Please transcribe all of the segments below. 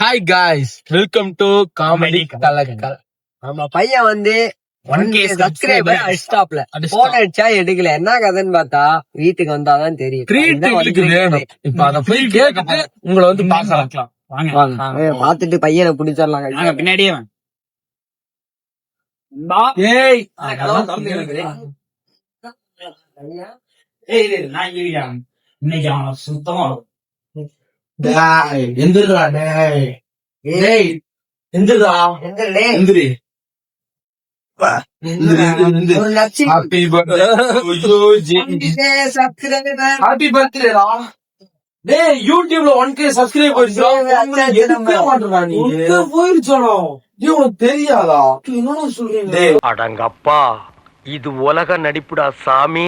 Hi guys, welcome to comedy கலக்கல். நம்ம பையன் வந்து 1K சப்ஸ்கிரைபர் அடிச்சாப்ல போன் அடிச்சா எடுக்கல. என்ன கதைன்னு பார்த்தா வீட்டுக்கு வந்தாதான் தெரியும். ட்ரீட் எங்களுக்கு வேணும். இப்ப அத போய் கேட்டுட்டு உங்களை வந்து பாக்கலாம். பாத்துட்டு பையனை பிடிச்சிடலாம். பின்னாடியே ஏய் இன்னைக்கு அவன் சுத்தமா எந்திரா டேய் டேய் எந்திரா எந்திரி. ஹாப்பி பர்த்டே ஹாப்பி பர்த்டேடா. டேய் யூடியூப்ல 1K சப்ஸ்கிரைபர்ஸ் போயிருச்சோம். உனக்கு தெரியாதா? என்னடா சொல்றீங்க? அடங்கப்பா, இது உலக நடிப்புடா சாமி.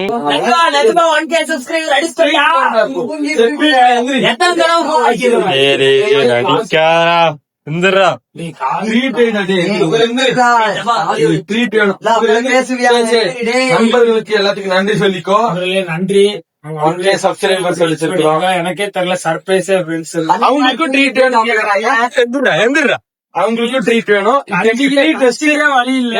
நண்பர்களுக்கு எல்லாத்துக்கும் நன்றி சொல்லிக்கோ. நன்றி. 1K subscriber சொல்லிச்சிருக்கோம். எனக்கே தெரியல, சர்ப்ரைஸே அவங்களுக்கும் ட்ரீட் வேணும். எந்திரா அவங்களுக்கும் ட்ரீட் வேணும். வழி இல்ல.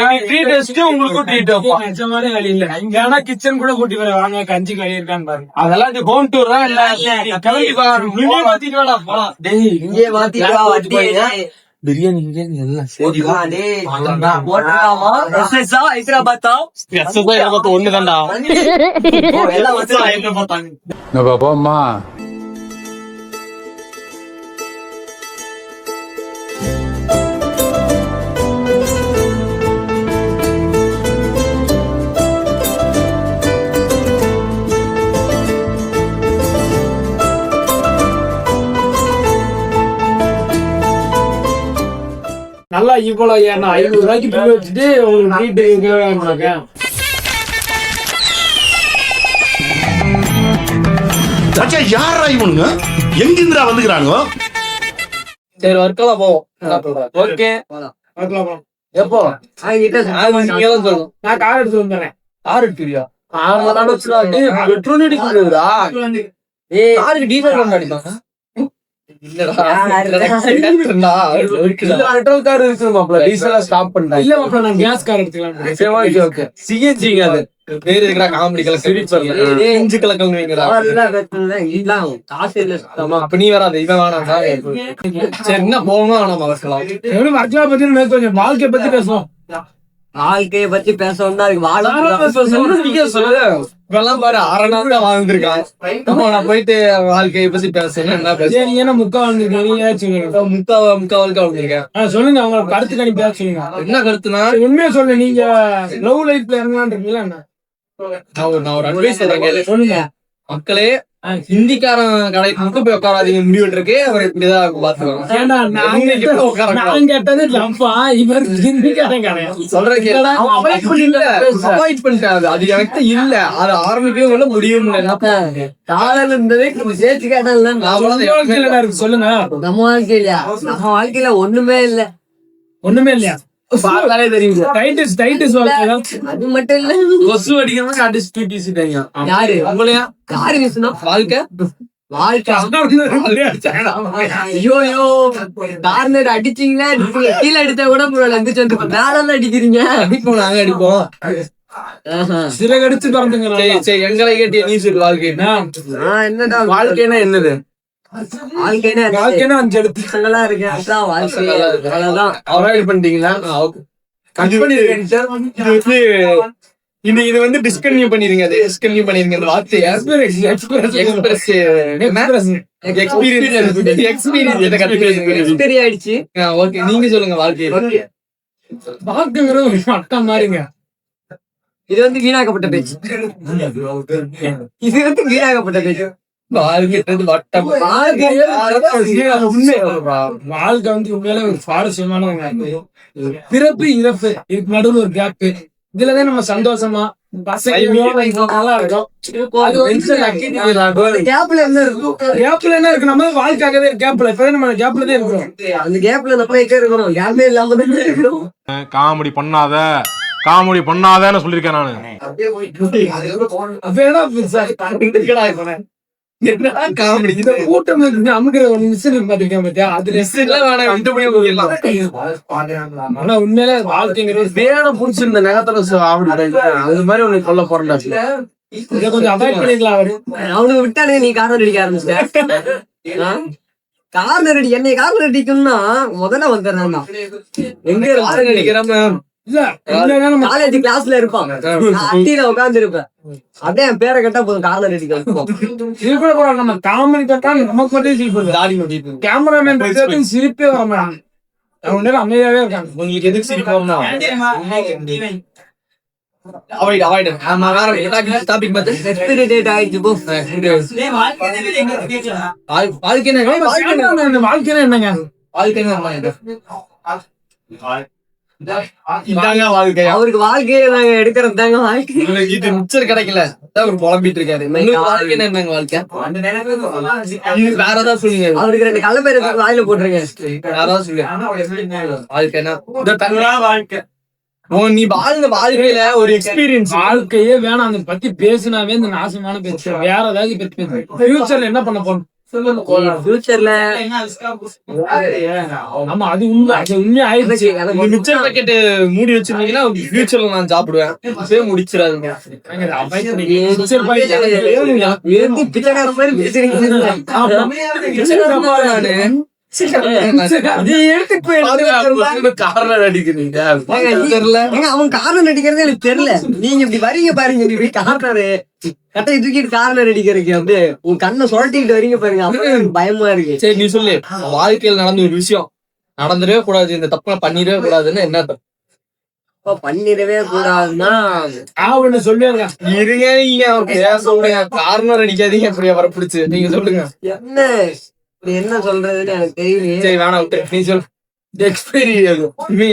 உங்களுக்கும் ட்ரீட் வைப்போம். நிஜமாவே வழி இல்ல. இங்க ஆனா கிச்சன் கூட கூட்டி போய் வாங்க, கஞ்சி கறி இருக்கான்னு பாருங்க. அதெல்லாம் ஹோம் டூர் தான். இல்ல கிளம்பி மாத்திட்டு வேடா போலாம். இங்கே மாத்திட்டு பிரியாணி எல்லாம் சரி ஹைதராபாத்தா ஒண்ணுதான்டா. போம்மா நல்லா இவ்வளவு ஏன்னா 500 ரூபாய்க்கு பில் வச்சுட்டு உங்களுக்கு வீட்டு யாரா இவனுங்க எங்கிருந்துடா வந்துக்கிறானுங்க? சரி ஒர்க்கெல்லாம் போவோம். ஓகே எப்போ? நீங்க தான் சொல்லணும். நான் கார் எடுத்து வந்துடுறேன். கார் எடுத்துறியா? பெட்ரோல் அடிக்கிறா? காருக்கு டீசல் கொண்டு அடிப்பாங்க. கேஸ் கார் எடுத்துக்கலாம். நீ வராது இவன் வேணாம். என்ன போகணும் கொஞ்சம் வாழ்க்கைய பத்தி பேசுவோம். வாழ்க்கைய பத்தி பேசணும் தான் இப்பெல்லாம் பாரு அரணாங்க வாழ்ந்துருக்கான். போயிட்டு வாழ்க்கைய பத்தி பேசணும். என்ன பேசுறீங்க? முக்கா வாழ்ந்துருக்கீங்க. முக்கா வாழ்க்கை வாழ்ந்துருக்கேன். சொல்லுங்க அவங்க கருத்து கணிப்பா சொல்லுங்க. என்ன கருத்துனா உண்மையா சொல்லு. நீங்க லவ் லைஃப்ல இறங்கலான் இருக்கீங்களா? நான் ஒரு அட்வைஸ் சொல்றேன். சொல்லுங்க. மக்களே, ஹிந்திக்காரன் கடைக்கு மட்டும் போய் உட்காராதீங்க. முடிவு இருக்கு. அவர் இப்படிதான் பாத்துக்கோங்க. நான் கேட்டது லம்பா, இவர் ஹிந்திக்காரன் கிடையாது. சொல்றேன். அவாய்ட் பண்ணிட்டாரு. அது எனக்கு இல்ல. அது ஆரம்பிக்கவும் இல்ல, முடியும் இல்ல. காதல் இருந்ததே சேர்த்து கேட்டால சொல்லுங்க. நம்ம வாழ்க்கையில ஒண்ணுமே இல்ல. ஒண்ணுமே இல்லையா? பார்த்தாலே தெரியுது. அது மட்டும் இல்ல, கொசு அடிக்கிறவங்க அடிச்சு யாரு உங்களையா? யாரு வீசுனா வாழ்க்கை ஐயோ கார்னர் அடிச்சீங்களா? கீழே அடிச்சா கூட மேல அடிக்கிறீங்க. அடிப்போம், நாங்க அடிப்போம். சிறகடிச்சு பறந்துங்க. சரி எங்களை கேட்டிய நீ சொல்லு. வாழ்க்கைன்னா என்னடா வாழ்க்கைன்னா என்னது? வாழ்க்கைன்னா 5 எழுத்துக்களா இருக்கு. அதான் வாழ்க்கை. அவ்வளவுதான். அவாய்ட் பண்ணிட்டீங்களா? கட் பண்ணிருக்கேன். இன்னைக்கு இது வந்து டிஸ்கன்டினியூ பண்ணிருங்க. அது டிஸ்கன்டினியூ பண்ணிருங்க. இந்த வார்த்தையை எக்ஸ்பீரியன்ஸ் ஆயிடுச்சு. ஓகே, நீங்க சொல்லுங்க. வாழ்க்கைங்கிறது ஒரு அட்டம் மாதிரிங்க. இது வந்து வீணாக்கப்பட்ட பேச்சு. இது வந்து வீணாக்கப்பட்ட பேச்சு. வாழ்க்கை வந்து உண்மையில ஒரு சுவாரஸ்யமான பிறப்பு இறப்பு இதுக்கு நடுவில் ஒரு கேப். இதுலதான் நம்ம சந்தோஷமா நல்லா இருக்கும். கேப்ல என்ன இருக்கு? நம்ம வாழ்க்கையாகவே கேப்ல இப்பதான் நம்ம கேப்ல தான் இருக்கிறோம். அந்த கேப்ல நம்ம இருக்கிறோம். யாருமே இல்லாம இருக்கிறோம். காமெடி பண்ணாதேன்னு சொல்லிருக்கேன் நானு. என்னடா காமெடி இந்த கூட்டம் அமுக்கிற ஒரு மிஷின் பாத்துருக்கேன் பாத்தியா அதுல வேணாம் விட்டு போய் போயிடலாம். ஆனா உண்மையில வாழ்க்கைங்கிறது வேலை புடிச்சிருந்த நேரத்துல அது மாதிரி உனக்கு சொல்ல போறேன்டா. இதை கொஞ்சம் அவாய்ட் பண்ணிக்கலாம் அவரு. அவனுக்கு விட்டானே நீ கார்னர் அடிக்க ஆரம்பிச்சிட்ட. கார்னர் அடி என்னை கார்னர் அடிக்கணும்னா முதல்ல வந்துடுறான். எங்க பாருங்க இருக்கு நிக்கிறப்ப இல்ல இல்லைன்னா நம்ம காலேஜ் கிளாஸ்ல இருப்பான், நான் அட்டியில உட்கார்ந்து இருப்பேன். அப்படியே என் பேரை கேட்டா போதும் கார்னர் அடிக்க. இது கூட பரவாயில்ல, நம்ம காமெடி கட்டா நமக்கு மட்டும் சிரிப்பு. தாடி நோட்டிட்டு கேமராமேன் சிரிப்பே வர மாட்டாங்க. அவங்க நேரம் அமைதியாவே இருக்காங்க. உங்களுக்கு எதுக்கு சிரிப்போம்னா அவாய்ட் அவாய்ட் டாபிக் பார்த்து எக்ஸ்பிரிடேட் ஆயிடுச்சு போ. வாழ்க்கை வாழ்க்கையில என்னங்க இதாங்க வாழ்க்கை. அவருக்கு வாழ்க்கையில நாங்க எடுக்கிறது தாங்க வாழ்க்கை. இது மிச்சர் கிடைக்கல அதான் அவர் புலம்பிட்டு இருக்காரு. உங்களுக்கு வாழ்க்கை என்னங்க வாழ்க்கை? இது வேற ஏதாவது சொல்லுங்க. அவருக்கு 2 கள்ள பேர் வாயில போட்டுருங்க. வேற ஏதாவது சொல்லுங்க. வாழ்க்கை என்ன? இந்த தன்னா வாழ்க்கை. நீ வாழ்ந்த வாழ்க்கையில ஒரு எக்ஸ்பீரியன்ஸ். வாழ்க்கையே வேணாம், அதை பத்தி பேசினாவே இந்த நாசமான பேச்சு. வேற ஏதாவது பத்தி பேசு. ஃபியூச்சர்ல என்ன பண்ண போறோம்? ஃபியூச்சர்ல ஆமா அது உண்மை, அது உண்மையா ஆயிடுச்சு. நீ மிச்சர் பாக்கெட் மூடி வச்சிருந்தீங்கன்னா ஃபியூச்சர்ல நான் சாப்பிடுவேன். இப்பவே முடிச்சிடாதீங்க. பிச்சைக்கார மாதிரி பேசுறீங்க. காரணம் அடிக்கிறீங்க அவன் கார்னர் அடிக்கிறதே எனக்கு தெரியல. நீங்க இப்படி வரீங்க பாருங்க, இப்படி கார்னரு கட்டை தூக்கிட்டு கார்னர் அடிக்கிறதுக்கு வந்து உன் கண்ணை சுழட்டிக்கிட்டு வரீங்க பாருங்க, அப்ப பயமா இருக்கு. சரி நீ சொல்லு, வாழ்க்கையில் நடந்த ஒரு விஷயம் நடந்துடவே கூடாது, இந்த தப்பு பண்ணிடவே கூடாதுன்னு என்ன தப்பு? பண்ணிடவே கூடாதுன்னா சொல்லுவாங்க. இருங்க நீங்க பேச கார்னர் அடிக்காதீங்க. அப்படியே வர பிடிச்சு நீங்க சொல்லுங்க. என்ன சொல்றதுன்னு எனக்கு தெரியல. சரி வேணாம் விட்டு நீ சொல்லு.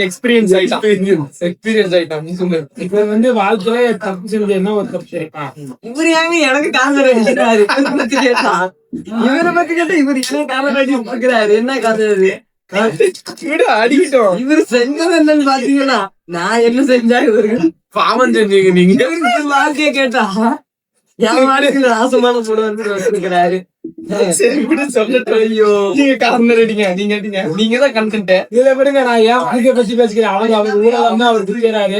எக்ஸ்பீரியன்ஸ் ஆயிட்டான் நீ சொல்லு. இப்ப வந்து வாழ்க்கையில தப்பு செஞ்ச என்ன ஒரு தப்பு செய்யலாம். இவரு ஏங்க எனக்கு கார்னர் அடிக்கிறாரு? இவரை பத்தி கேட்டா இவரு என்ன கார்னர் அடிக்கிறாரு? என்ன கதை இது? அடிக்கிட்டோம். இவரு செஞ்சது என்னன்னு பாத்தீங்கன்னா நான் என்ன செஞ்சா இவருக்கு பாவம் செஞ்சீங்க நீங்க. வாழ்க்கைய கேட்டா என் வாழ்க்கை நாசமான போட வந்துருக்கிறாரு. நீங்க கார்னர் அடிங்க. நீங்க அடிங்க. நீங்க தான் கண்டென்ட். இதுல விடுங்க, நான் ஏன் வாழ்க்கைய பத்தி பேசிக்கிறேன். அவர் ஊழல் வந்து அவர் பிடிக்கிறாரு.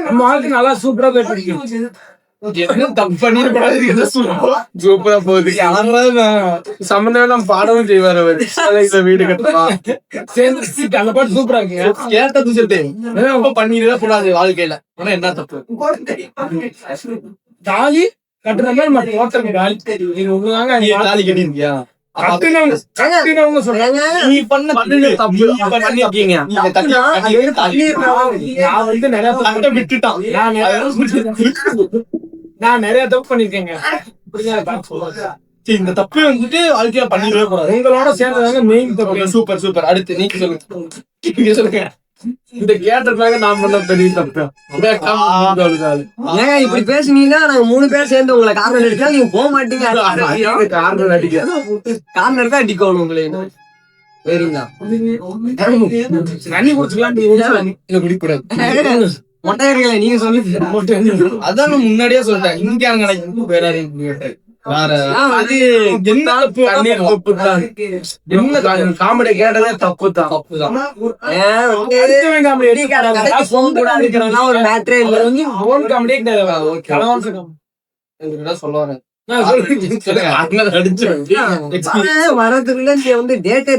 நம்ம வாழ்க்கை நல்லா சூப்பரா போயிட்டு இருக்கு. என்ன தப்பு பண்ணிட்டு சூப்பரா போகுது. சம்பந்தம் பாடவும் செய்வார் அவர். வீடு கட்டுவா சேர்ந்து அந்த பாட்டு சூப்பரா இருக்கு. கேட்டது சொல்லிட்டு பண்ணிடவே கூடாது வாழ்க்கையில. ஆனா என்ன தப்பு? தாலி கட்டுற மாதிரி நம்ம தோட்டம் காலி. இது ஒண்ணுதாங்க. தாலி கட்டிருக்கியா? கட்டினவங்க சொல்றாங்க நீ பண்ண தப்பு பண்ணிருக்கீங்க. நான் வந்து நிறைய தட்டை விட்டுட்டான். நான் நிறைய தப்பு பண்ணிருக்கேங்க. இந்த தப்பு வந்துட்டு வாழ்க்கையில பண்ணிடவே கூடாது. உங்களோட சேர்ந்ததாங்க மெயின் தப்பு. Super super. அடுத்து நீங்க சொல்லுங்க. நீங்க சொல்லுங்க. இந்த கேட்டதுக்காக நான் பண்ண பெரிய தப்பு. ஏங்க இப்படி பேசுனீங்கன்னா நாங்க 3 பேர் சேர்ந்து உங்களை கார்னர் அடிச்சா நீங்க போக மாட்டீங்க. காரணம் அடிக்க கார்னர் தான் அடிக்கணும் உங்களை. சரிங்களா? தண்ணி குடிச்சுக்கலாம். குடிக்கூடாது. மொட்டையர்களை நீங்க சொல்லுங்க. அதான் நான் முன்னாடியே சொல்லிட்டேன். இங்க வேற அது என்ன தப்பு தான். என்ன காமெடி கேட்டதே தப்பு தான். தப்பு தான். ஒரு மேட்டரே இல்ல. சொல்ல வரேன். வரதுக்குள்ள நீ வந்து டேட்டா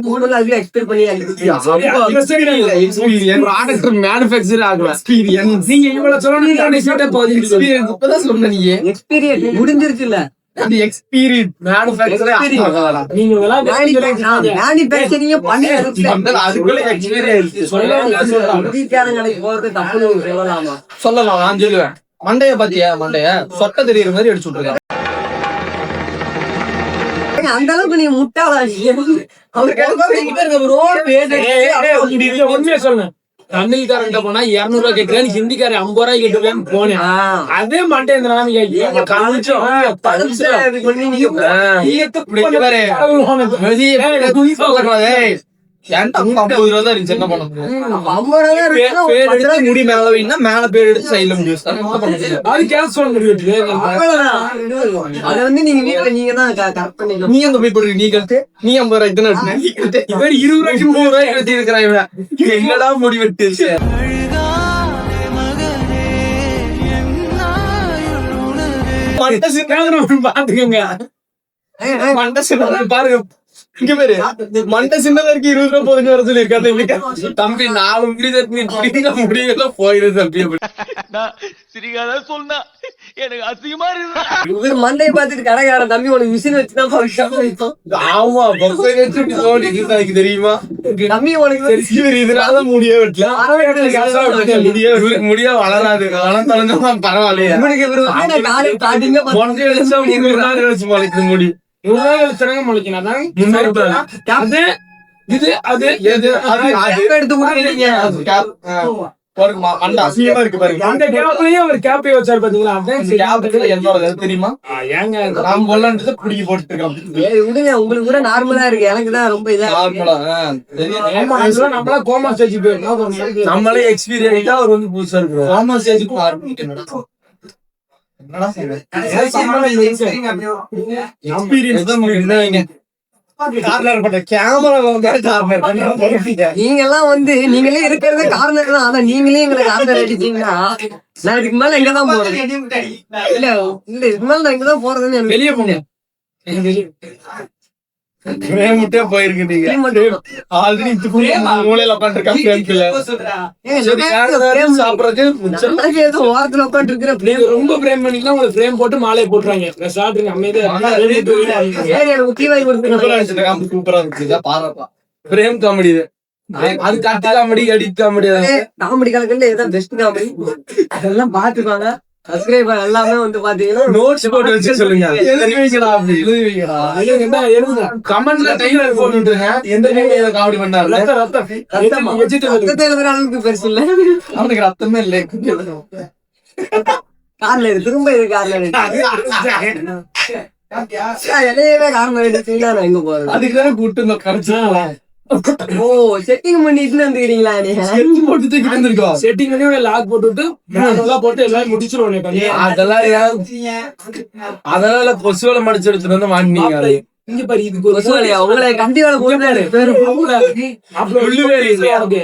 எக்ஸ்பெக்ட் பண்ணி எக்ஸ்பீரியன்ஸ் முடிஞ்சிருச்சு இல்ல. சொல்லலாம். நான் சொல்லுவேன். மண்டைய பாத்தியா? மண்டைய சொட்ட தெரியுற மாதிரி அடிச்சு விட்டுருக்காங்க. அந்த அளவுக்கு நீ முட்டாளா? உண்மையா சொல்லுங்க. தமிழ்காரன் போனா 200 ரூபாய் கேட்கிறேன், ஹிந்திக்காரன் 50 ரூபாய் கேட்டுவேன் போனேன். அதே மண்டேந்திரா ஏன்டா 50 ரூபா தான் இருந்துச்சு, என்ன பண்ண முடியும்? 50 ரூபா இருக்குன்னா ஒரு பேர் 10 எடுத்து ரூபா முடி மேல வைனா மேல பேர் எடுத்து சைடுல முடி வச்சா என்ன பண்ண முடியும்? அது கேன்சல் முடிவு. அவ்வளவுதான். அதை வந்து நீங்க வீட்டுல நீங்க தான் கரெக்ட் பண்ணிக்கணும். நீ எங்க போய் போடுற? நீ கழுத்து, நீ 50 ரூபாய்க்கு தானே வெட்டின. நீ கழுத்து. இவன் 20 ரூபாய்க்கு 30 ரூபாய்க்கு வெட்டி இருக்கிறான் இவன். இவன் என்னடா முடி வெட்டு? மண்டை சின்ன பாத்துக்கோங்க. மண்டை சின்னதா பாருங்க. இங்க பாரு, மண்டை சின்னதா இருக்கு. 20 ரூபாய் போதுன்னு வர சொல்லியிருக்காங்க. தம்பி 4 முடி தட்டி முடியல போயிரு தம்பி. சிரிக்காத சொன்னா எனக்கு அசிங்கமா இருக்கு. இவர் மண்டையை பார்த்துட்டு கடைக்காரன் தம்பி உனக்கு மிஷின் வச்சுதான் வைப்போம். ஆமா, பஸ்ஸை வச்சு இப்படி ஓடிட்டு இருக்கு, எனக்கு தெரியுமா? தம்பி உனக்கு இவர் இதனால முடிய வெட்டல. முடிய வளராது. வளர்ந்தாலும் பரவாயில்லையா? இவனுக்கு இவரு வந்து நான் காலை ஸ்டார்டிங்க உனக்கு எழுச்சா முடி முளைக்குது முடி. 100 ரூபாய் வச்சுறாங்க முளைக்கணும். அதான் 300 ரூபாய். அது இது அது எது? அது எடுத்து கொடுக்குறீங்க. ஒரு மண்டை அசிங்கமா இருக்கு பாருங்க. அந்த கேப்லயும் ஒரு கேப்பை வச்சாரு பாத்தீங்களா? அதான் சரி. கேப்ல என்னோட தெரியுமா? ஏங்க நான் பொல்லான்றது குடிக்க போட்டுட்டு இருக்கேன். ஏய் விடுங்க, உங்களுக்கு கூட நார்மலா இருக்கு, எனக்கு தான் ரொம்ப இதா இருக்கு. நார்மலா ஆமா, இதெல்லாம் நம்மளா கோமா ஸ்டேஜ் போயிருக்கோம். நம்மளே எக்ஸ்பீரியன்ஸா அவர் வந்து புதுசா இருக்கிறோம். ஆமா ஸ்டேஜுக்கு ஆரம்பிக்கணும். என்னடா செய்வேன்? எக்ஸ்பீரியன்ஸ் தான் முடியுங்க. கார்னர் பண்ண கேமரா வந்து கார்னர் பண்ணி நீங்க எல்லாம் வந்து நீங்களே இருக்கிறதே கார்னர் தான். ஆனா நீங்களே எங்களை கார்னர் அடிச்சீங்கன்னா நான் இதுக்கு மேல எங்கதான் போறது? இல்ல இல்ல இதுக்கு மேல நான் எங்கதான் போறதுன்னு எனக்கு வெளியே போங்க. முட்டே போயிருக்கு. நீங்க ஆல்ரெடி மூலையில உட்காந்துருக்காங்க. சாப்பிடறது எனக்கு ஏதோ ஓரத்துல உட்காந்து இருக்கிற நீங்க ரொம்ப பிரேம் பண்ணிக்கலாம். உங்களுக்கு பிரேம் போட்டு மாலையை போட்டுறாங்க. சாப்பிட்டுருங்க அமைதியா. எனக்கு முக்கிய வாங்கி கொடுத்துருக்கேன். சூப்பரா இருக்கு. பாருப்பா, பிரேம் காமெடி இது. அது கட்டு காமெடி, எடிட் காமெடி. காமெடி கலக்கண்டு இதுதான் பெஸ்ட் காமெடி. அதெல்லாம் பாத்துப்பாங்க. சப்ஸ்கிரைபர் எல்லாமே வந்து பாத்தீங்கன்னா நோட்ஸ் போட்டு வச்சு சொல்லுங்க. எழுதுவீங்களா? அப்படி எழுதுவீங்களா? கமெண்ட்ல டைலர் போட்டுருங்க. எந்த காமெடி பண்ணாரு? ரத்தத்தை எழுதுற அளவுக்கு பெருசு இல்ல. அவனுக்கு ரத்தமே இல்லை. கார்ல திரும்ப இது கார்ல எதையவே கார்ல எடுத்தீங்கன்னா நான் எங்க போறது? அதுக்குதானே கூட்டு கரைச்சா ஓ செட்டிங் பண்ணிட்டு வந்துக்கிறீங்களா? நீங்க போட்டு தூக்கிட்டு வந்திருக்கோம். செட்டிங் பண்ணி உடனே லாக் போட்டுட்டு போட்டு எல்லாம் முடிச்சிருவோம். அதெல்லாம் கொசுவலை மடிச்சு எடுத்துட்டு வந்து மாட்டினீங்க. இங்க பாரு, இதுக்கு ஒரு உங்களை கண்டி வேலை போட்டாரு.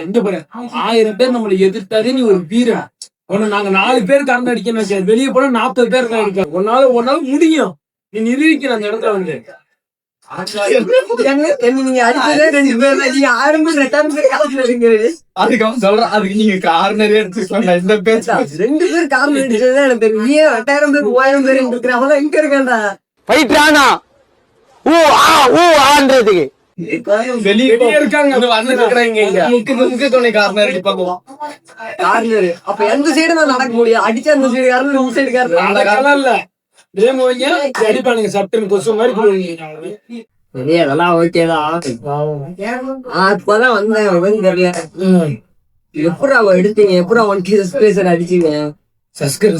இங்க பாரு, 1000 பேர் நம்மளை எதிர்த்தாரு. நீ ஒரு வீரன். உன்னை நாங்க 4 பேர் கறந்து அடிக்கணும் வச்சாரு. வெளியே போனா 40 பேர் இருக்காங்க. ஒரு நாள் முடியும். நீ நிரூபிக்கிற அந்த இடத்துல வந்து நீங்க அடிச்சதே 2 பேர் தான். நீங்க 1000 பேர் 2000 பேர் காலத்துல இருக்கிறது. அதுக்கு அவன் சொல்றான், அதுக்கு நீங்க கார்னரே எடுத்துக்கலாம். இந்த பேச்சு 2 பேர் காரணம் அடிச்சதுதான் எனக்கு தெரியும். நீ 2000 பேர் 3000 பேர் இருக்கிற அவன் எங்க இருக்கான்டா? போயிட்டானா? ஆன்றதுக்கு வெளியே இருக்காங்க. கார்னர் அடிப்பாங்க. கார்னர் அப்ப எந்த சைடு நான் நடக்க முடியும்? அடிச்சா அந்த சைடு காரணம் இந்த சைடு காரணம். அதெல்லாம் இல்ல. அடிப்பானுங்க சட்டுன்னு கொசு மாதிரி போடுவீங்க. அதெல்லாம் ஓகேதான். அப்பதான் வந்தேன் தெரியல. எப்படா எடுத்தீங்க? எப்படா 1K சப்ஸ்கிரைபர் அடிச்சீங்க? சப்ஸ்கிரைபர்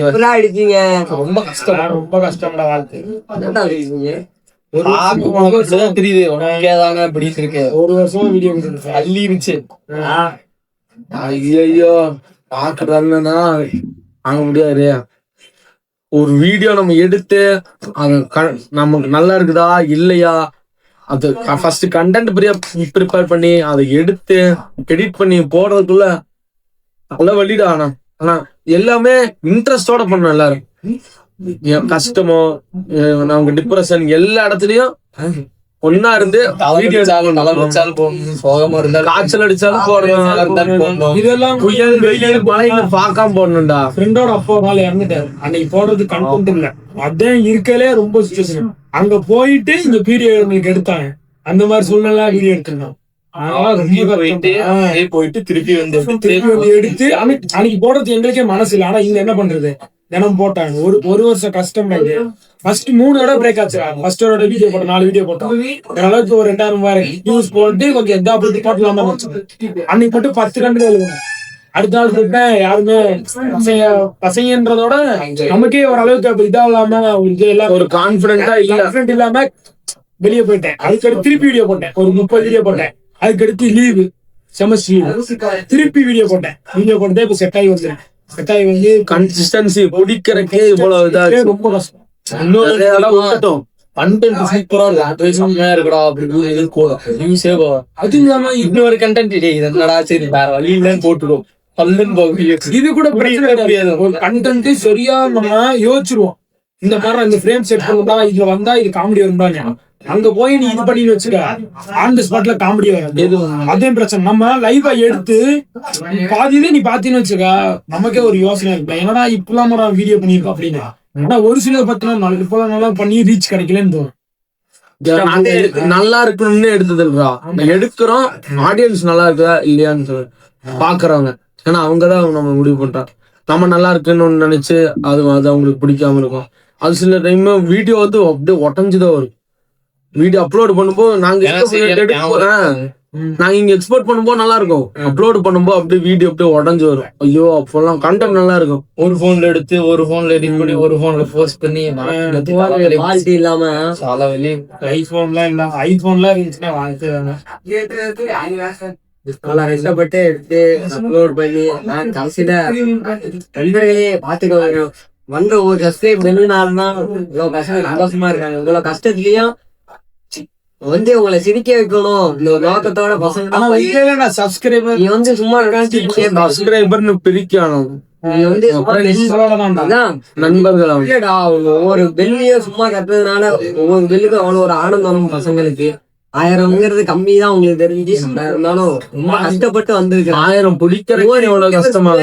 எப்படா அடிச்சீங்க? ரொம்ப கஷ்டம், ரொம்ப கஷ்டம்டா வாழ்க்கை. என்னடா அடிச்சீங்க? தெரியுது உனக்கேதாங்க இப்படி இருக்கு. 1 வருஷமா வீடியோ அள்ளி இருந்துச்சு. ஐயோ பாக்குறதுன்னா வாங்க முடியாது. ஒரு வீடியோ நம்ம எடுத்து அது நமக்கு நல்லா இருக்குதா இல்லையா, அது ஃபர்ஸ்ட் கண்டென்ட் ப்ரிப்பேர் பண்ணி அதை எடுத்து எடிட் பண்ணி போடுறதுக்குள்ள நல்ல வழிடா. ஆனா எல்லாமே இன்ட்ரெஸ்டோட பண்ணணும். எல்லாரும் கஷ்டமோ நமக்கு டிப்ரெஷன் எல்லா இடத்துலயும் ஒன்னா இருந்து வீடியோ சோகமா இருந்தா காய்ச்சல் அடிச்சாலும் போடணும். இதெல்லாம் வெயில பாக்காம போடணும்டா. ஃப்ரெண்டோட அப்பா நாள் இறந்துட்டாரு. அன்னைக்கு போடுறது கண்டென்ட் இல்ல. அதான் இருக்கலே ரொம்ப சுச்சுவேஷன். அங்க போயிட்டு இந்த வீடியோ எங்களுக்கு எடுத்தாங்க. அந்த மாதிரி சூழ்நிலை வீடியோ எடுத்துருந்தோம். போயிட்டு திருப்பி வந்து எடுத்து அன்னைக்கு போடுறது எங்களுக்கே மனசு இல்லை. ஆனா இங்க என்ன பண்றது, தினம் போட்டாங்க. ஒரு வருஷம் கஷ்டம். ஃபர்ஸ்ட் 3 தடவை பிரேக் ஆச்சு. ஃபர்ஸ்ட் வீடியோ போட்டோம், 4 வீடியோ போட்டோம். அளவுக்கு ஒரு 2000 நியூஸ் போட்டு கொஞ்சம் எதா போட்டு போட்டலாம். அன்னைக்கு மட்டும் 10 கண்டு எழுதுங்க. அடுத்த நாள் கூப்பிட்டேன், யாருமே பசங்கன்றதோட நமக்கே ஓரளவுக்கு அப்ப இதா இல்லாம ஒரு கான்பிடென்டா இல்லாம வெளியே போயிட்டேன். அதுக்கடுத்து திருப்பி வீடியோ போட்டேன், ஒரு 30 வீடியோ போட்டேன். அதுக்கடுத்து லீவு, செமஸ்டர் திருப்பி வீடியோ போட்டேன். வீடியோ போட்டதே இப்ப செட் ஆகி வந்துட்டேன். செட் ஆகி வந்து கன்சிஸ்டன்சி பிடிக்கிறக்கே இவ்வளவு இதா ரொம்ப கஷ்டம். இன்னொரு கண்டென்ட் சூப்பரா இருக்குடா அப்படின்னு இது கூட அது இல்லாம இன்னொரு கண்டென்ட் என்னடா சரி வேற வழி இல்லைன்னு போட்டுடும் இது கூட கண்டென்ட் சரியா நம்ம யோசிச்சிருவோம். இந்த மாதிரி இந்த ஃப்ரேம் செட் பண்ணா இதுல வந்தா இது காமெடி வரும்டாங்க. அங்க போய் நீ இது பண்ணி வச்சுக்க, ஆன் தி ஸ்பாட்ல காமெடி வராது. அதே பிரச்சனை. நம்ம லைவா எடுத்து பாதியிலே நீ பாத்தீன்னு வச்சுக்க, நமக்கே ஒரு யோசனை இருக்கு, என்னடா இப்பெல்லாம் வீடியோ பண்ணிருக்கோம் அப்படின்னு. ஆனா ஒரு சிலர் பாத்தீங்கன்னா இப்பெல்லாம் நல்லா பண்ணி ரீச் கிடைக்கலன்னு தோணும். நல்லா இருக்கணும்னு எடுத்ததுன்றா எடுக்கிறோம், ஆடியன்ஸ் நல்லா இருக்குதா இல்லையான்னு சொல்லி பாக்குறவங்க. ஏன்னா அவங்கதான் நம்ம முடிவு பண்றோம். நம்ம நல்லா இருக்குன்னு நினைச்சு அது அவங்களுக்கு பிடிக்காம இருக்கும். அது சில டைம் வீடியோ வந்து அப்படியே உடஞ்சுதான் வரும். வீடியோ அப்லோட் பண்ணும்போது நாங்க இங்க எக்ஸ்போர்ட் பண்ணும்போது நல்லா இருக்கும், அப்லோட் பண்ணும்போது அப்படியே வீடியோ அப்படியே உடஞ்சு வரும். ஐயோ அப்பெல்லாம் கண்டென்ட் நல்லா இருக்கும். ஒரு போன்ல எடுத்து ஒரு போன்ல எடிட் பண்ணி ஒரு போன்ல போஸ்ட் பண்ணி குவாலிட்டி இல்லாம சால வெளியே ஐபோன்லாம் இல்ல, ஐபோன்லாம் இருந்துச்சுன்னா வாழ்த்துறாங்க. கஷ்டப்பட்டு எடுத்து அப்லோட் பண்ணி நான் கடைசியில நண்பர்களே பாத்துக்கோ வந்த ஒரு சப்ஸ்கிரைப் பண்ணால்தான் இவ்வளவு கஷ்டம் சந்தோஷமா இருக்காங்க. இவ்வளவு கஷ்டத்துலயும் வந்து உங்களை சிரிக்க வைக்கணும் இந்த ஒரு நோக்கத்தோட பசங்க சப்ஸ்கிரைபர் நீ வந்து சும்மா சப்ஸ்கிரைபர்னு பிரிக்கணும். நீ வந்து நண்பர்கள் ஒவ்வொரு பெல்லியும் சும்மா கட்டுறதுனால ஒவ்வொரு பெல்லுக்கும் அவ்வளவு ஒரு ஆனந்தம் பசங்களுக்கு. 1000ங்கிறது கம்மி தான் உங்களுக்கு தெரிஞ்சு, இருந்தாலும் ரொம்ப கஷ்டப்பட்டு வந்திருக்கு. 1000 பிடிக்கிறதுக்கு எவ்வளவு கஷ்டமா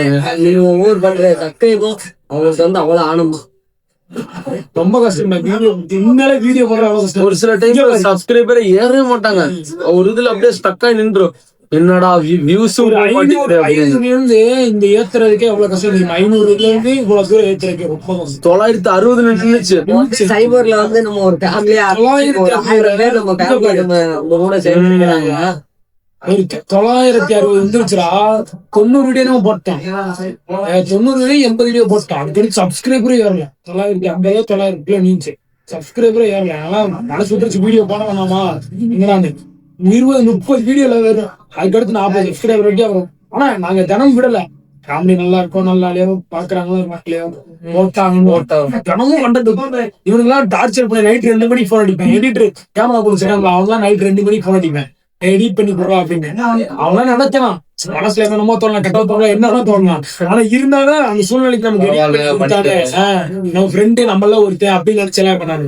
நீங்க ஒவ்வொரு பண்ற சப்ஸ்கிரைபும் அவங்களுக்கு வந்து அவ்வளவு ஆனந்தம். ரொம்ப கஷ்டம். வீடியோ போடுற ஒரு சில டைம் சப்ஸ்கிரைபரே ஏறவே மாட்டாங்க, ஒரு இதுல அப்படியே ஸ்டக் ஆகி நின்றோம். என்னடா வியூஸ் இந்த ஏத்துறதுக்கே எவ்வளவு கஷ்டம். 500 இருந்து இவ்வளவு தூரம் ஏத்துறதுக்கு ரொம்ப கஷ்டம். 960 நின்றுச்சு. சைபர்ல வந்து நம்ம ஒரு ஃபேமிலியா 1000 பேர் நம்ம ஃபேமிலி நம்ம கூட சேர்ந்துக்கிறாங்க. 960 வந்துருச்சுடா. 90 வீடியோ நம்ம போட்டேன், 90 வீடியோ 80 வீடியோ போட்டோம். அதுக்கு சப்ஸ்கிரைபரே ஏறல. 950 900 நீச்சு சப்ஸ்கிரைபரே ஏறல. அதனால மனசு விட்டுருச்சு, வீடியோ போட வேணாமா என்னடான்னு. 20-30 வீடியோல வரும், அதுக்கடுத்து 40 சப்ஸ்கிரைபர் வரைக்கும் வரும். ஆனா நாங்க தினம் விடல, ஃபேமிலி நல்லா இருக்கும் நல்லா இல்லையோ பாக்குறாங்களோ மக்களையோ போட்டாங்க தினமும் பண்றது. இவனுக்கு எல்லாம் டார்ச்சர் பண்ணி நைட் 2 மணிக்கு போன் அடிப்பேன். எடிட்டர் கேமரா கொடுத்துருக்காங்க, அவங்க எல்லாம் நைட் 2 மணிக்கு போன் அடிப்பேன், எடிட் பண்ணி போடுறோம் அப்படின்னு. அவன் நினைச்சான் மனசுல என்னமோ தோணலாம், கெட்ட தோணலாம், என்னன்னா தோணலாம். ஆனா இருந்தாலும் அந்த சூழ்நிலைக்கு நமக்கு நம்ம ஃப்ரெண்டு நம்மள ஒருத்தன் அப்படின்னு நினைச்சலாம் பண்ணாங்க.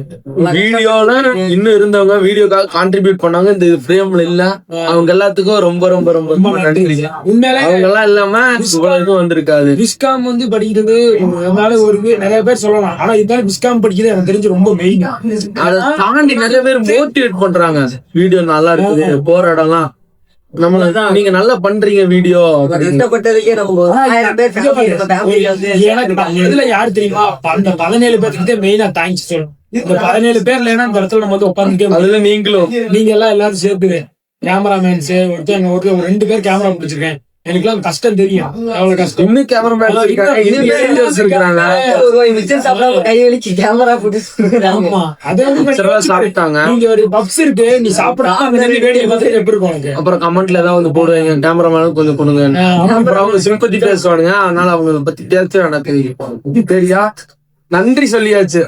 வீடியோல இன்னும் இருந்தவங்க வீடியோக்காக கான்ட்ரிபியூட் பண்ணாங்க. இந்த ஃப்ரேம்ல இல்ல அவங்க எல்லாத்துக்கும் ரொம்ப ரொம்ப ரொம்ப ரொம்ப நன்றி. உண்மையிலே அவங்க எல்லாம் இல்லாம இவ்வளவு வந்திருக்காது. விஸ்காம் வந்து படிக்கிறது ஒரு நிறைய பேர் சொல்லலாம். ஆனா இருந்தாலும் விஸ்காம் படிக்கிறது எனக்கு தெரிஞ்சு ரொம்ப மெயின். அதை தாண்டி நிறைய பேர் மோட்டிவேட் பண்றாங்க, வீடியோ நல்லா இருக்குது போற இடம்லாம் நம்மள நீங்க நல்லா பண்றீங்க வீடியோ. கஷ்டப்பட்டதுக்கே நம்ம 1000 பேர் இதுல யாரு தெரியுமா, அந்த 17 பேருக்கு மெயினா தேங்க்ஸ் சொல்லணும். இந்த 17 பேர்ல ஏன்னா இந்த இடத்துல நம்ம வந்து உட்காந்துக்கே அதுல நீங்க எல்லாம் எல்லாரும் சேர்த்து கேமராமேன்ஸ் ஒருத்தர் 2 பேர் கேமரா பிடிச்சிருக்கேன். எனக்கு எல்லாம் கஷ்டம் தெரியும், எவ்வளவு கஷ்டம். இன்னும் கேமராமேன் கைவலிக்கு கேமரா போட்டு சாப்பிட்டாங்க. நீங்க ஒரு பப்ஸ் இருக்கு, நீ சாப்பிடலாம் எப்படி இருக்கும். அப்புறம் கமெண்ட்ல ஏதாவது வந்து போடுவாங்க, கேமராமேனும் கொஞ்சம் கொடுங்க. அப்புறம் அவங்க சிம்பத்தி பேசுவானுங்க, அதனால அவங்க பத்தி பேச எனக்கு தெரியா. நன்றி சொல்லியாச்சு.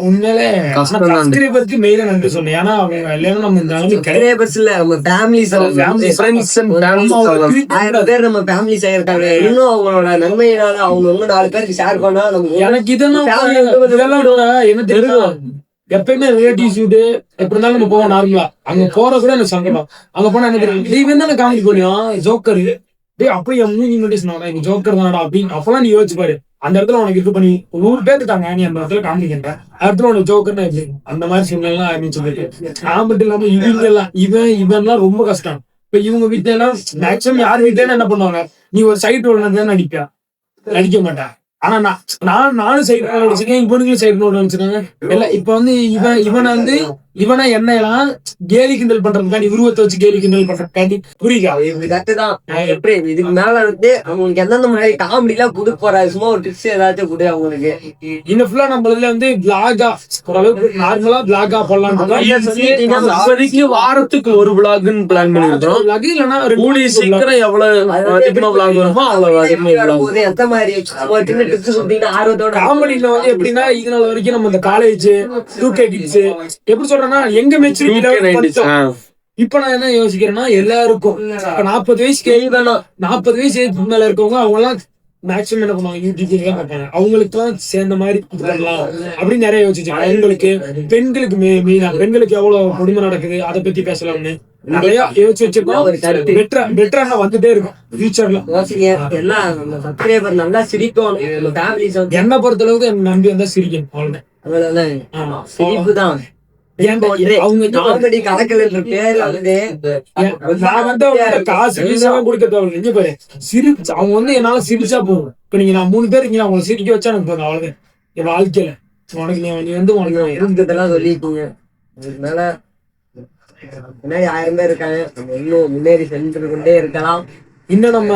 உண்மையிலே சப்ஸ்கிரைபருக்கு மெயினா நன்றி சொன்னேன். ஏன்னா அவங்க இல்லைன்னா நம்ம இந்த சப்ஸ்கிரைபர்ஸ் இல்ல, நம்ம ஃபேமிலிஸ் 1000 பேர் நம்ம ஃபேமிலிஸ் ஆயிருக்காங்க. இன்னும் அவங்களோட நன்மையினால அவங்க இன்னும் 4 பேருக்கு ஷேர் பண்ணா எனக்கு இதெல்லாம் என்ன தெரியும். எப்பயுமே ரிலேட்டிவ்ஸ் வீடு எப்படி இருந்தாலும் நம்ம போவோம் நார்மலா. அங்க போற கூட எனக்கு சங்கடம். அங்க போனா என்ன தெரியும், நீ தானே காமெடி பண்ணியும் ஜோக்கரு அப்படியே நீ ஜோக்கர் தானடா அப்படின்னு. அப்பெல்லாம் நீ யோசிச்சு பாரு, அந்த இடத்துல உனக்கு இது பண்ணி 100 பேர் இருக்காங்க, நீ அந்த இடத்துல காமிக்கின்ற இடத்துல உனக்கு ஜோக்கர்னு எப்படி அந்த மாதிரி சூழ்நிலை ஆரம்பிச்சு. நான் மட்டும் இல்லாம இவங்க எல்லாம் இவன்லாம் ரொம்ப கஷ்டம். இப்ப இவங்க வீட்டுல எல்லாம் மேக்சிமம் யார் வீட்டுல என்ன பண்ணுவாங்க, நீ ஒரு சைட் ரோல் நடிப்பியா, நடிக்க மாட்டேன். ஆனா நானும் சைட் ரோல் பொண்ணுங்களும் சைட் ரோல் நினைச்சிருக்காங்க. இல்ல இப்ப வந்து இவனை வந்து இவனா என்னையெல்லாம் கேலி கிண்டல் பண்றதுக்காண்டி உருவத்தை வச்சு கேலி கிண்டல் பண்றதுக்காண்டி புரியுதா? இது கரெக்ட் தான். எப்படி இதுக்கு மேல வந்து அவங்களுக்கு எந்தெந்த மாதிரி காமெடி எல்லாம் கொடுக்க போறாரு, சும்மா ஒரு டிப்ஸ் ஏதாச்சும் கொடு அவங்களுக்கு. இன்னும் ஃபுல்லா நம்மளதுல வந்து பிளாகா ஓரளவுக்கு நார்மலா பிளாகா போடலாம். இப்போதைக்கு வாரத்துக்கு ஒரு விளாக்னு பிளான் பண்ணிருக்கோம். பிளாக் இல்லைன்னா கூடிய சீக்கிரம் எவ்வளவு அதிகமா விளாக் வருமோ அவ்வளவு அதிகமா vlog. போது எந்த மாதிரி ஒரு சின்ன டிப்ஸ் கொடுத்தீங்கன்னா ஆர்வத்தோட காமெடியில வந்து எப்படின்னா இது நாள் வரைக்கும் நம்ம இந்த காலேஜ் 2K கிட்ஸ் எப்படி சொல்றேன்னா எங்க மெச்சூரிட்டி. இப்ப நான் என்ன யோசிக்கிறேன்னா எல்லாருக்கும் இப்ப 40 வயசுக்கு 40 வயசு ஏஜ் மேல இருக்கவங்க அவங்க எல்லாம் மேக்ஸிமம் என்ன பண்ணுவாங்க, யூடியூப் தான் பார்ப்பாங்க. அவங்களுக்கு எல்லாம் சேர்ந்த மாதிரி இது பண்ணலாம் அப்படின்னு நிறைய யோசிச்சு. அவங்களுக்கு பெண்களுக்கு மெயினா பெண்களுக்கு எவ்வளவு கொடுமை நடக்குது அதை பத்தி பேசலாம்னு நிறைய யோசிச்சு வச்சிருக்கோம். பெட்டரா வந்துட்டே இருக்கும் ஃபியூச்சர்ல. எல்லாம் சப்ஸ்கிரைபர் நல்லா சிரிக்கும். என்ன பொறுத்த அளவுக்கு என்ன நம்பி வந்தா சிரிக்கணும் அவ்வளவுதான். அவ்வளவுதான், சிரிப்பு தான். அவங்க காமெடி கலக்கல் பேர் வந்து நான் வந்து அவங்க காசு பீஸாவும் கொடுக்க தேவை. இங்க பாரு சிரிச்சு அவங்க வந்து என்னால சிரிச்சா போதும். இப்ப நீங்க நான் 3 பேர் இருக்கீங்க அவங்களை சிரிக்க வச்சா எனக்கு போதும். அவ்வளவுதான் என் வாழ்க்கையில. உனக்கு நீ வந்து உனக்கு இருந்ததெல்லாம் சொல்லிட்டீங்க. அதனால முன்னாடி 1000 பேர் இருக்காங்க. நம்ம இன்னும் முன்னேறி சென்று கொண்டே இருக்கலாம். இன்னும் நம்ம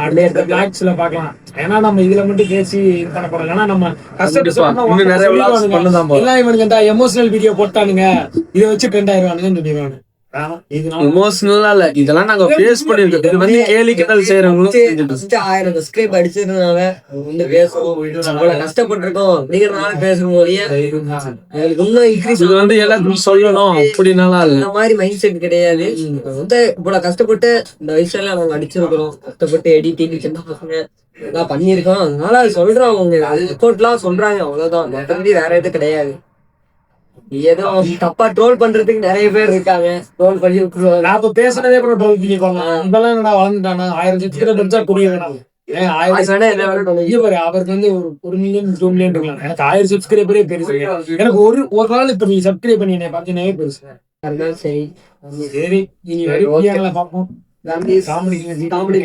அடுத்த பிளாக்ஸ்ல பாக்கலாம். ஏன்னா நம்ம இதுல மட்டும் பேசி இது பண்ண போறோம். ஏன்னா நம்ம இன்னும் நிறைய vlogs பண்ணதான் போறோம். எல்லாம் இவனுக்கு எமோஷனல் வீடியோ போட்டானுங்க இதை வச்சு ட்ரெண்ட் ஆயிடுவானுங்கன்னு சொல்லிடுவானு. எமோஷனலா இல்ல, இதெல்லாம் நாங்க ஃபேஸ் பண்ணிருக்கோம். இது வந்து கேலி கிண்டல் செய்யறவங்களும் 1000 சப்ஸ்கிரைப் அடிச்சிருந்தனால வந்து பேசுவோம். அவ்வளவு கஷ்டப்பட்டிருக்கோம் அப்படிங்கறதுனால பேசுறோம். இன்னும் இன்க்ரீஸ் இது வந்து எல்லாத்துக்கும் சொல்லணும் அப்படின்னாலாம் இல்ல. இந்த மாதிரி மைண்ட் செட் கிடையாது. வந்து இவ்வளவு கஷ்டப்பட்டு இந்த வயசுல நாங்க அடிச்சிருக்கிறோம். கஷ்டப்பட்டு எடிட்டிங் சின்ன பசங்க எல்லாம் பண்ணிருக்கோம். அதனால சொல்றோம், அவங்க ரிப்போர்ட்லாம் சொல்றாங்க. அவ்வளவுதான், மற்றபடி வேற எதுவும் கிடையாது. ஏதோ தப்பா ட்ரோல் பண்றதுக்கு நிறைய பேர் இருக்காங்க. ட்ரோல் பண்ணி விட்டுருவாங்க. நான் இப்ப பேசுனதே கூட ட்ரோல் பண்ணிப்பாங்க. இதெல்லாம் என்னடா வளர்ந்துட்டானா 1000 சப்ஸ்கிரைபர் வச்சா புரிய வேணாம். அவருக்கு வந்து 1 மில்லியன் 2 மில்லியன் இருக்கலாம். எனக்கு 1000 சப்ஸ்கிரைபரே பெருசு. எனக்கு ஒரு நாள் இப்ப நீ சப்ஸ்கிரைப் பண்ணி என்ன பாத்தீங்கன்னா பெருசு. சரி சரி இனி வரைக்கும் பார்ப்போம். காமெடி